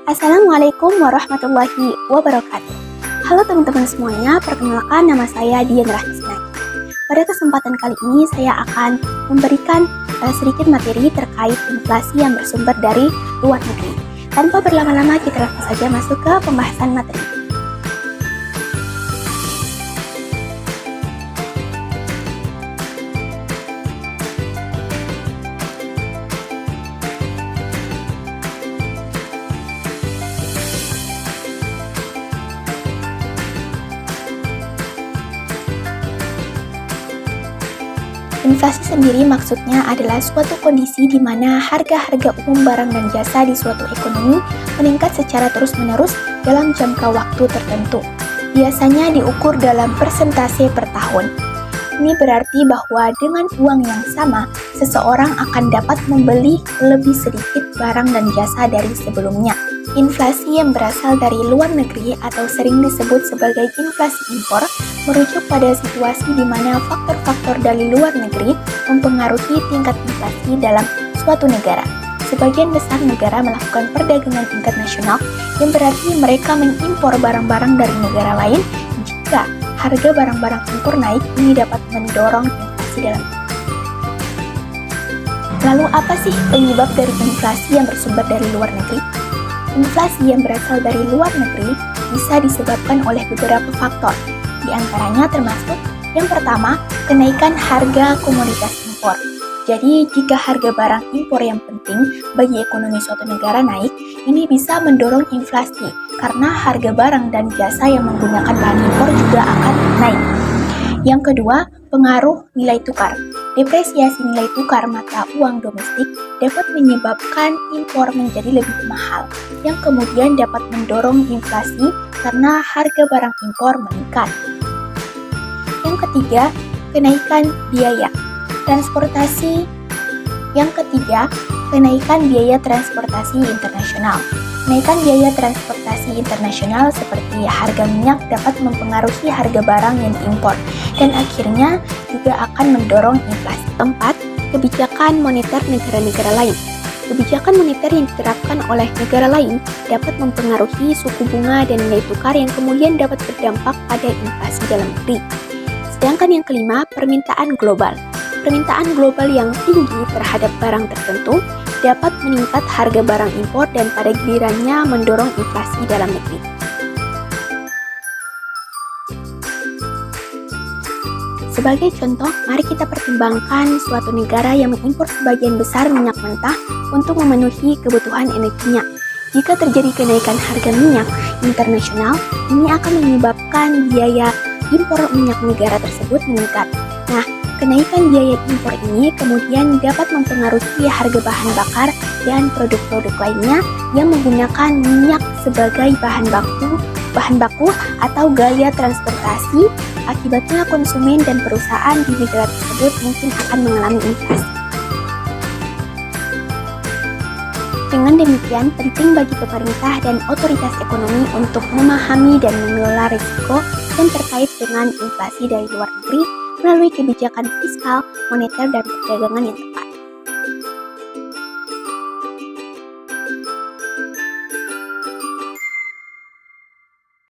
Assalamualaikum warahmatullahi wabarakatuh. Halo teman-teman semuanya, perkenalkan nama saya Dian Rahmisnaki. Pada kesempatan kali ini saya akan memberikan sedikit materi terkait inflasi yang bersumber dari luar negeri. Tanpa berlama-lama kita langsung saja masuk ke pembahasan materi. Inflasi sendiri maksudnya adalah suatu kondisi di mana harga-harga umum barang dan jasa di suatu ekonomi meningkat secara terus-menerus dalam jangka waktu tertentu. Biasanya diukur dalam persentase per tahun. Ini berarti bahwa dengan uang yang sama, seseorang akan dapat membeli lebih sedikit barang dan jasa dari sebelumnya. Inflasi yang berasal dari luar negeri atau sering disebut sebagai inflasi impor merujuk pada situasi di mana faktor-faktor dari luar negeri mempengaruhi tingkat inflasi dalam suatu negara. Sebagian besar negara melakukan perdagangan internasional yang berarti mereka mengimpor barang-barang dari negara lain. Jika harga barang-barang impor naik, ini dapat mendorong inflasi dalam. Lalu apa sih penyebab dari inflasi yang bersumber dari luar negeri? Inflasi yang berasal dari luar negeri bisa disebabkan oleh beberapa faktor. Di antaranya termasuk yang pertama, kenaikan harga komoditas impor. Jadi, jika harga barang impor yang penting bagi ekonomi suatu negara naik, ini bisa mendorong inflasi karena harga barang dan jasa yang menggunakan bahan impor juga akan naik. Yang kedua, pengaruh nilai tukar. Depresiasi nilai tukar mata uang domestik dapat menyebabkan impor menjadi lebih mahal, yang kemudian dapat mendorong inflasi karena harga barang impor meningkat. Yang ketiga, kenaikan biaya transportasi. Yang ketiga, kenaikan biaya transportasi internasional. Kenaikan biaya transportasi internasional seperti harga minyak dapat mempengaruhi harga barang yang diimpor dan akhirnya juga akan mendorong inflasi. Keempat, kebijakan moneter negara-negara lain. Kebijakan moneter yang diterapkan oleh negara lain dapat mempengaruhi suku bunga dan nilai tukar yang kemudian dapat berdampak pada inflasi dalam negeri. Sedangkan yang kelima, permintaan global. Permintaan global yang tinggi terhadap barang tertentu dapat meningkat harga barang impor dan pada gilirannya mendorong inflasi dalam negeri. Sebagai contoh, mari kita pertimbangkan suatu negara yang mengimpor sebagian besar minyak mentah untuk memenuhi kebutuhan energinya. Jika terjadi kenaikan harga minyak internasional, ini akan menyebabkan biaya impor minyak negara tersebut meningkat. Nah, kenaikan biaya impor ini kemudian dapat mempengaruhi harga bahan bakar dan produk-produk lainnya yang menggunakan minyak sebagai bahan baku atau gaya transportasi. Akibatnya konsumen dan perusahaan di negara tersebut mungkin akan mengalami inflasi. Dengan demikian, penting bagi pemerintah dan otoritas ekonomi untuk memahami dan mengelola risiko yang terkait dengan inflasi dari luar negeri melalui kebijakan fiskal, moneter, dan perdagangan yang tepat.